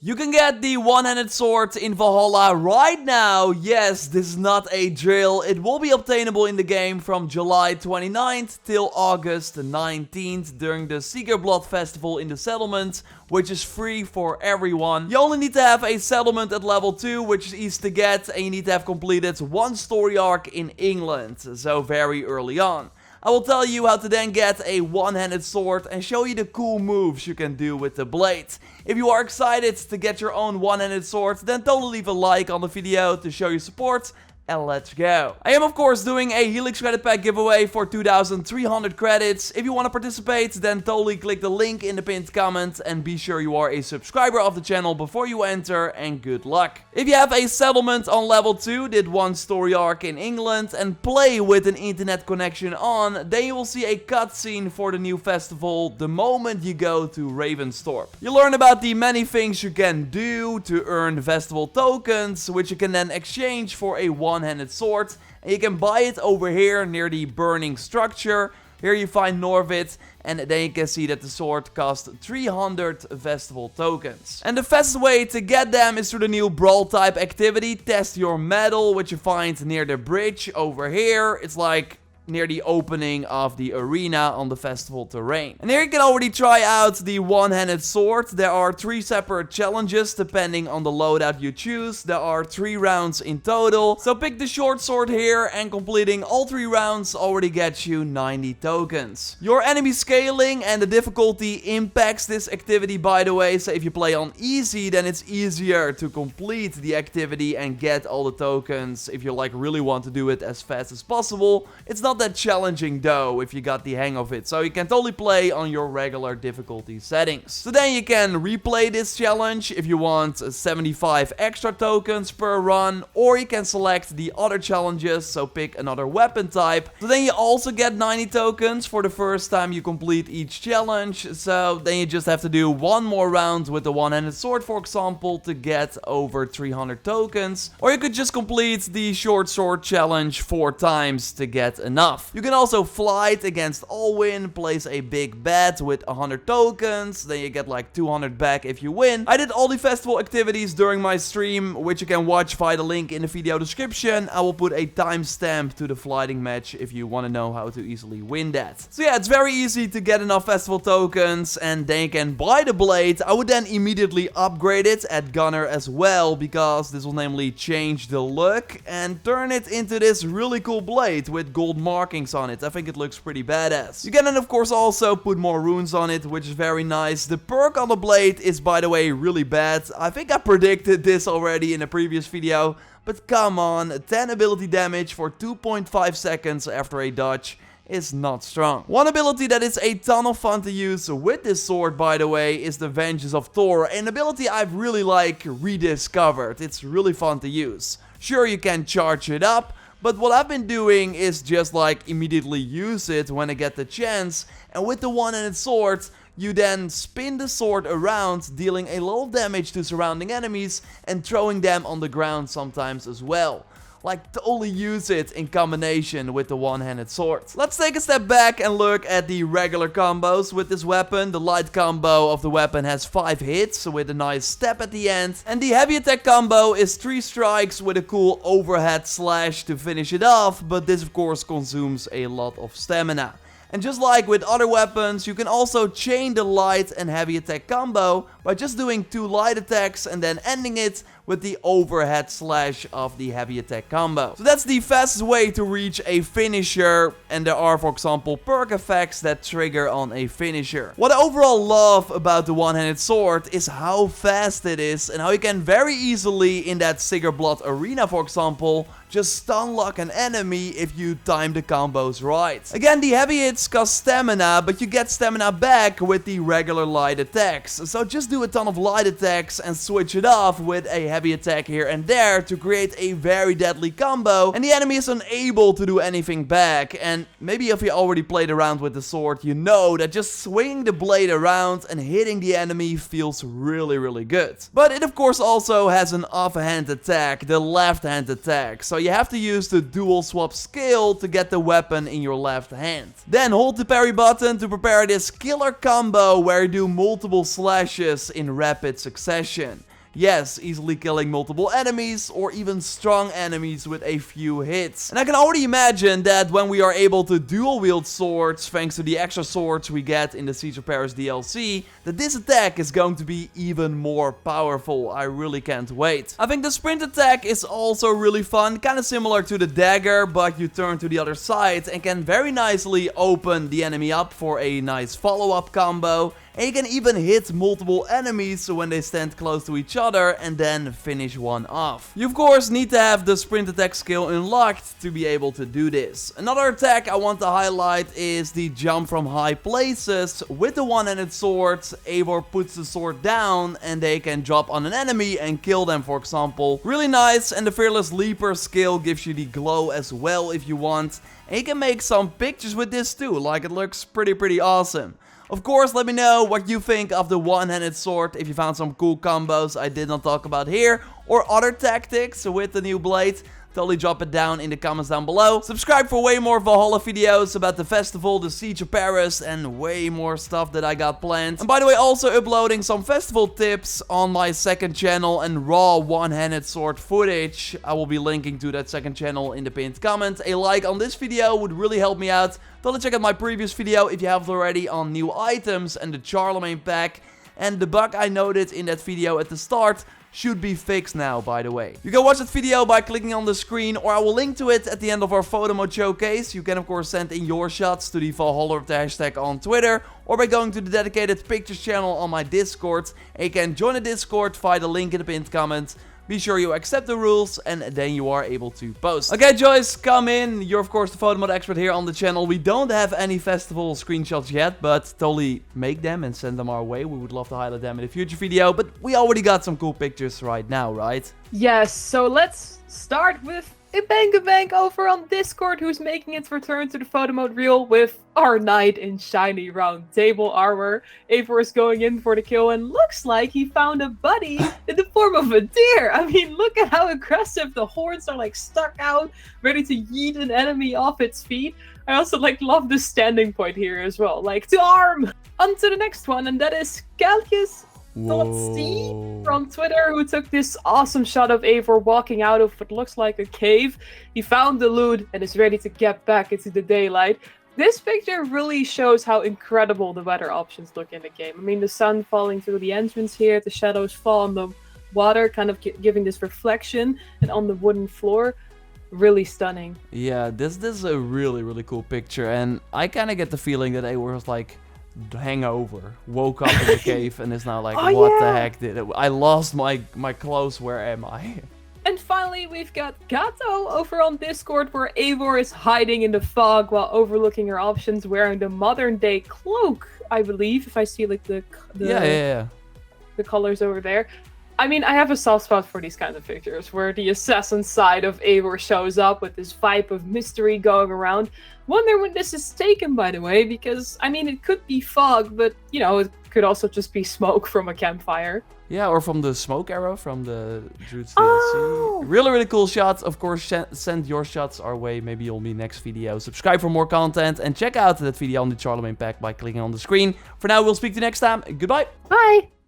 You can get the one-handed sword in Valhalla right now. Yes, this is not a drill. It will be obtainable in the game from July 29th till August 19th during the Seeker Blood Festival in the settlement, which is free for everyone. You only need to have a settlement at level 2, which is easy to get, and you need to have completed one story arc in England, so very early on. I will tell you how to then get a one-handed sword and show you the cool moves you can do with the blade. If you are excited to get your own one-handed sword, then totally leave a like on the video to show your support. And let's go. I am of course doing a Helix credit pack giveaway for 2,300 credits. If you want to participate, then totally click the link in the pinned comment and be sure you are a subscriber of the channel before you enter, and good luck. If you have a settlement on level 2, did one story arc in England and play with an internet connection on, then you will see a cutscene for the new festival the moment you go to Ravensthorpe. You learn about the many things you can do to earn festival tokens, which you can then exchange for a one-handed sword, and you can buy it over here near the burning structure. Here you find Norvit, and then you can see that the sword costs 300 festival tokens. And the fastest way to get them is through the new brawl type activity, Test Your Metal, which you find near the bridge over here. It's like near the opening of the arena on the festival terrain. And here you can already try out the one-handed sword. There are 3 separate challenges depending on the loadout you choose. There are 3 rounds in total. So pick the short sword here, and completing all 3 rounds already gets you 90 tokens. Your enemy scaling and the difficulty impacts this activity, by the way. So if you play on easy, then it's easier to complete the activity and get all the tokens. If you like really want to do it as fast as possible, it's not that challenging though if you got the hang of it, so you can totally play on your regular difficulty settings. So then you can replay this challenge if you want 75 extra tokens per run, or you can select the other challenges, so pick another weapon type. So then you also get 90 tokens for the first time you complete each challenge, so then you just have to do one more round with the one-handed sword, for example, to get over 300 tokens, or you could just complete the short sword challenge 4 times to get enough. You can also flight against Alwyn, place a big bet with 100 tokens, then you get like 200 back if you win. I did all the festival activities during my stream, which you can watch via the link in the video description. I will put a timestamp to the flighting match if you want to know how to easily win that. So yeah, it's very easy to get enough festival tokens, and then you can buy the blade. I would then immediately upgrade it at Gunner as well, because this will namely change the look and turn it into this really cool blade with gold markings on it. I think it looks pretty badass. You can then of course also put more runes on it, which is very nice. The perk on the blade is, by the way, really bad. I think I predicted this already in a previous video, but come on, 10 ability damage for 2.5 seconds after a dodge is not strong. One ability that is a ton of fun to use with this sword, by the way, is the Vengeance of Thor, an ability I've really rediscovered. It's really fun to use. Sure, you can charge it up, but what I've been doing is just immediately use it when I get the chance, and with the one-handed sword, you then spin the sword around, dealing a lot of damage to surrounding enemies and throwing them on the ground sometimes as well. Totally use it in combination with the one-handed sword. Let's take a step back and look at the regular combos with this weapon. The light combo of the weapon has 5 hits with a nice step at the end. And the heavy attack combo is 3 strikes with a cool overhead slash to finish it off. But this of course consumes a lot of stamina. And just like with other weapons, you can also chain the light and heavy attack combo by just doing 2 light attacks and then ending it with the overhead slash of the heavy attack combo. So that's the fastest way to reach a finisher, and there are, for example, perk effects that trigger on a finisher. What I overall love about the one-handed sword is how fast it is and how you can very easily in that Seeker Blood arena, for example, just stun lock an enemy if you time the combos right. Again, the heavy hits cost stamina, but you get stamina back with the regular light attacks. So just do a ton of light attacks and switch it off with a heavy attack here and there to create a very deadly combo, and the enemy is unable to do anything back. And maybe if you already played around with the sword, you know that just swinging the blade around and hitting the enemy feels really good. But it of course also has an offhand attack, the left hand attack, so you have to use the dual swap skill to get the weapon in your left hand. Then hold the parry button to prepare this killer combo where you do multiple slashes in rapid succession. Yes, easily killing multiple enemies or even strong enemies with a few hits. And I can already imagine that when we are able to dual wield swords, thanks to the extra swords we get in the Siege of Paris DLC, that this attack is going to be even more powerful. I really can't wait. I think the sprint attack is also really fun, kind of similar to the dagger, but you turn to the other side and can very nicely open the enemy up for a nice follow-up combo. And you can even hit multiple enemies when they stand close to each other and then finish one off. You of course need to have the sprint attack skill unlocked to be able to do this. Another attack I want to highlight is the jump from high places. With the one-handed sword, Eivor puts the sword down and they can drop on an enemy and kill them, for example. Really nice, and the Fearless Leaper skill gives you the glow as well if you want. And you can make some pictures with this too, like it looks pretty awesome. Of course, let me know what you think of the one-handed sword, if you found some cool combos I did not talk about here, or other tactics with the new blade. Totally drop it down in the comments down below. Subscribe for way more Valhalla videos about the festival, the Siege of Paris, and way more stuff that I got planned. And by the way, also uploading some festival tips on my second channel and raw one-handed sword footage. I will be linking to that second channel in the pinned comment. A like on this video would really help me out. Totally check out my previous video if you haven't already on new items and the Charlemagne pack. And the bug I noted in that video at the start should be fixed now, by the way. You can watch that video by clicking on the screen, or I will link to it at the end of our photo mode showcase. You can of course send in your shots to the JorRaptor hashtag on Twitter, or by going to the dedicated pictures channel on my Discord. And you can join the Discord via the link in the pinned comment. Be sure you accept the rules, and then you are able to post. Okay, Joyce, come in. You're, of course, the photo mode expert here on the channel. We don't have any festival screenshots yet, but totally make them and send them our way. We would love to highlight them in a future video, but we already got some cool pictures right now, right? Yes, so let's start with Ibank over on Discord, who's making its return to the photo mode reel with our knight in shiny round table armor. Eivor is going in for the kill and looks like he found a buddy in the form of a deer. I mean, look at how aggressive the horns are, like stuck out, ready to yeet an enemy off its feet. I also love the standing point here as well, like to arm. On to the next one, and that is Calcius from Twitter, who took this awesome shot of Eivor walking out of what looks like a cave. He found the loot and is ready to get back into the daylight. This picture really shows how incredible the weather options look in the game. I mean, the sun falling through the entrance here, the shadows fall on the water, kind of giving this reflection, and on the wooden floor. Really stunning. Yeah, this is a really cool picture, and I kind of get the feeling that Eivor was like hangover, woke up in the cave and is now like, what the heck did I lost my clothes, where am I? And finally, we've got Gato over on Discord, where Eivor is hiding in the fog while overlooking her options, wearing the modern day cloak, I believe, if I see like the colors over there. I mean, I have a soft spot for these kinds of pictures, where the assassin side of Eivor shows up with this vibe of mystery going around. Wonder when this is taken, by the way, because, I mean, it could be fog, but, you know, it could also just be smoke from a campfire. Yeah, or from the smoke arrow from the Druid's DLC. Really cool shots. Of course, send your shots our way. Maybe you'll be next video. Subscribe for more content, and check out that video on the Charlemagne pack by clicking on the screen. For now, we'll speak to you next time. Goodbye. Bye.